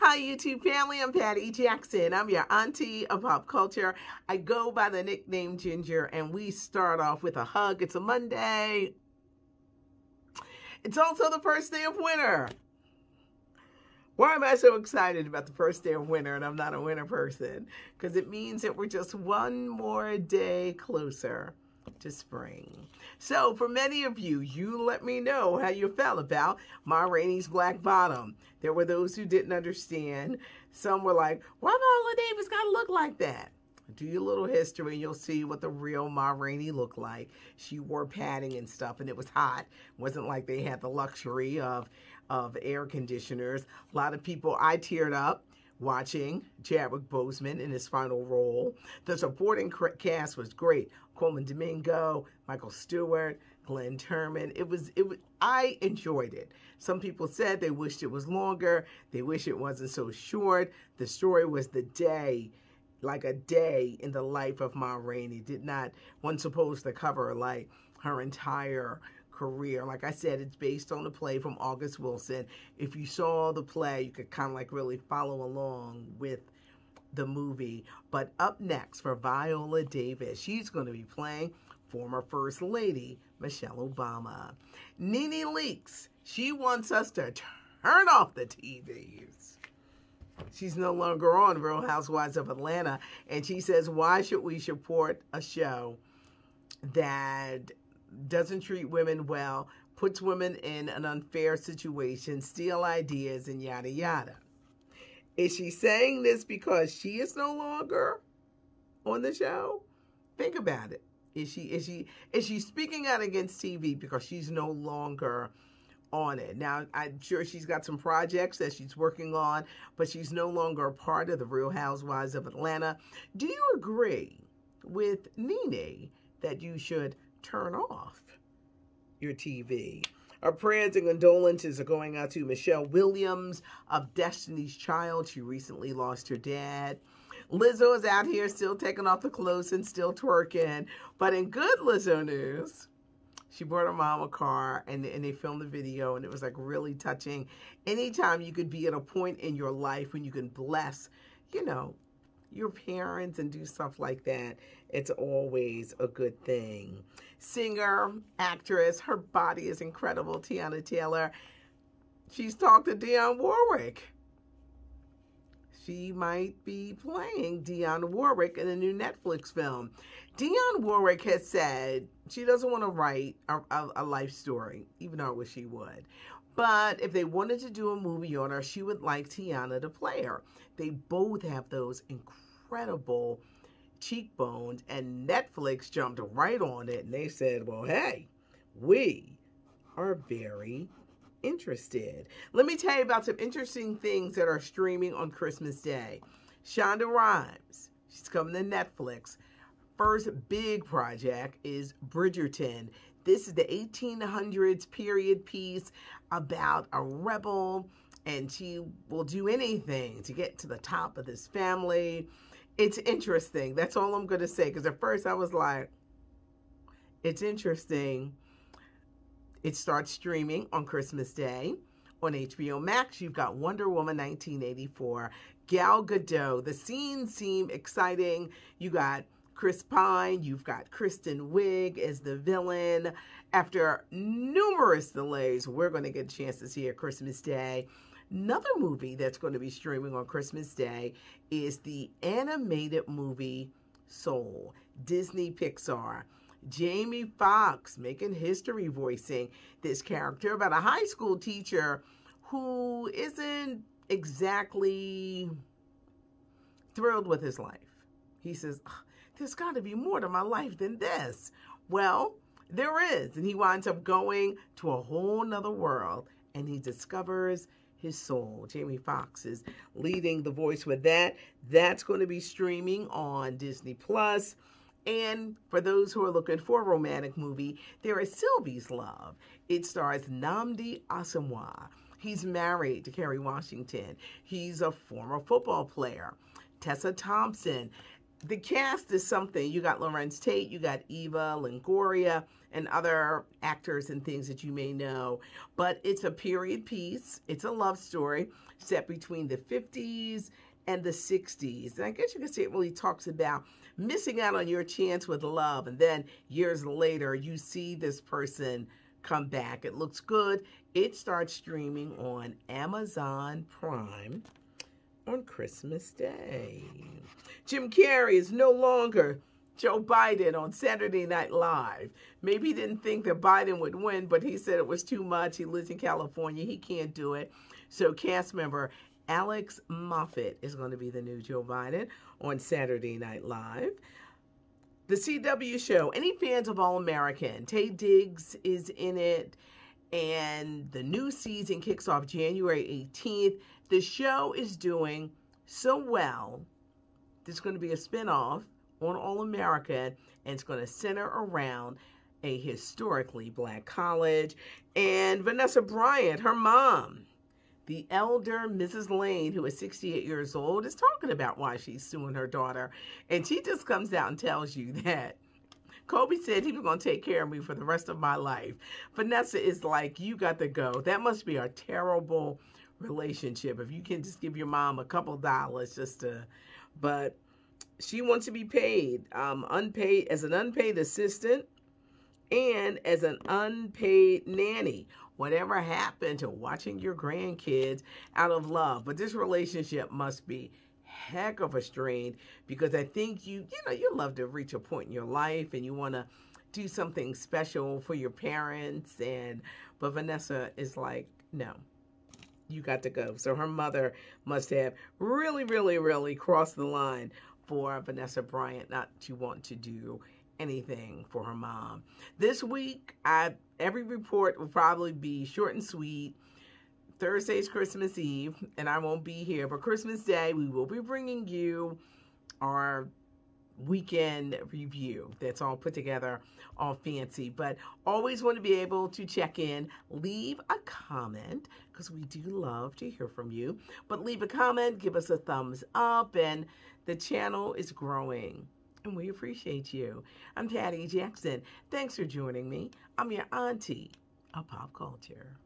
Hi, YouTube family. I'm Patty Jackson. I'm your auntie of pop culture. I go by the nickname Ginger, and we start off with a hug. It's a Monday. It's also the first day of winter. Why am I so excited about the first day of winter and I'm not a winter person? Because it means that we're just one more day closer to spring. So for many of you, you let me know how you felt about Ma Rainey's Black Bottom. There were those who didn't understand. Some were like, why Viola Davis gotta look like that? Do your little history and you'll see what the real Ma Rainey looked like. She wore padding and stuff and it was hot. It wasn't like they had the luxury of air conditioners. A lot of people, I teared up watching Chadwick Boseman in his final role. The supporting cast was great. Coleman Domingo, Michael Stewart, Glenn Turman. I enjoyed it. Some people said they wished it was longer. They wish it wasn't so short. The story was the day, like a day in the life of Ma Rainey. Wasn't supposed to cover like her entire career. Like I said, it's based on a play from August Wilson. If you saw the play, you could kind of like really follow along with the movie. But up next for Viola Davis, she's going to be playing former First Lady Michelle Obama. NeNe Leakes, she wants us to turn off the TVs. She's no longer on Real Housewives of Atlanta, and she says, why should we support a show that doesn't treat women well, puts women in an unfair situation, steal ideas, and yada yada? Is she saying this because she is no longer on the show? Think about it. Is she speaking out against TV because she's no longer on it? Now, I'm sure she's got some projects that she's working on, but she's no longer a part of the Real Housewives of Atlanta. Do you agree with NeNe that you should turn off your TV? Our prayers and condolences are going out to Michelle Williams of Destiny's Child. She recently lost her dad. Lizzo is out here still taking off the clothes and still twerking. But in good Lizzo news, she bought her mom a car and they filmed the video and it was like really touching. Anytime you could be at a point in your life when you can bless, your parents and do stuff like that, it's always a good thing. Singer, actress, her body is incredible, Tiana Taylor. She's talked to Dionne Warwick. She might be playing Dionne Warwick in a new Netflix film. Dionne Warwick has said she doesn't want to write a life story, even though I wish she would. But if they wanted to do a movie on her, she would like Tiana to play her. They both have those incredible cheekbones, and Netflix jumped right on it, and they said, well, hey, we are very interested. Let me tell you about some interesting things that are streaming on Christmas Day. Shonda Rhimes, she's coming to Netflix. First big project is Bridgerton. This is the 1800s period piece about a rebel, and she will do anything to get to the top of this family. It's interesting. That's all I'm going to say, because at first I was like, it's interesting. It starts streaming on Christmas Day. On HBO Max, you've got Wonder Woman 1984, Gal Gadot. The scenes seem exciting. You got Chris Pine, you've got Kristen Wiig as the villain. After numerous delays, we're going to get a chance to see it Christmas Day. Another movie that's going to be streaming on Christmas Day is the animated movie Soul, Disney Pixar. Jamie Foxx making history voicing this character about a high school teacher who isn't exactly thrilled with his life. He says, there's got to be more to my life than this. Well, there is. And he winds up going to a whole nother world and he discovers his soul. Jamie Foxx is leading the voice with that. That's going to be streaming on Disney+. And for those who are looking for a romantic movie, there is Sylvie's Love. It stars Nnamdi Asomugha. He's married to Kerry Washington. He's a former football player. Tessa Thompson. the cast is something. You got Lorenz Tate, you got Eva Longoria, and other actors and things that you may know. But it's a period piece. It's a love story set between the 50s and the 60s. And I guess you could say it really talks about missing out on your chance with love. And then years later, you see this person come back. It looks good. It starts streaming on Amazon Prime on Christmas Day. Jim Carrey is no longer Joe Biden on Saturday Night Live. Maybe he didn't think that Biden would win, but he said it was too much. He lives in California. He can't do it. So cast member Alex Moffat is going to be the new Joe Biden on Saturday Night Live. The CW show, any fans of All American, Taye Diggs is in it, and the new season kicks off January 18th. The show is doing so well, there's going to be a spinoff on All American, and it's going to center around a historically black college. And Vanessa Bryant, her mom, the elder Mrs. Lane, who is 68 years old, is talking about why she's suing her daughter. And she just comes out and tells you that Kobe said he was going to take care of me for the rest of my life. Vanessa is like, you got to go. That must be a terrible relationship if you can just give your mom a couple dollars just to, but she wants to be paid, unpaid, as an unpaid assistant and as an unpaid nanny. Whatever happened to watching your grandkids out of love? But this relationship must be heck of a strain, because I think you love to reach a point in your life and you want to do something special for your parents, but Vanessa is like, no, you got to go. So her mother must have really, really, really crossed the line for Vanessa Bryant not to want to do anything for her mom. This week, every report will probably be short and sweet. Thursday's Christmas Eve, and I won't be here, but Christmas Day, we will be bringing you our weekend review. That's all put together, all fancy, but always want to be able to check in, leave a comment, because we do love to hear from you, but leave a comment, give us a thumbs up, and the channel is growing, and we appreciate you. I'm Patty Jackson. Thanks for joining me. I'm your auntie of pop culture.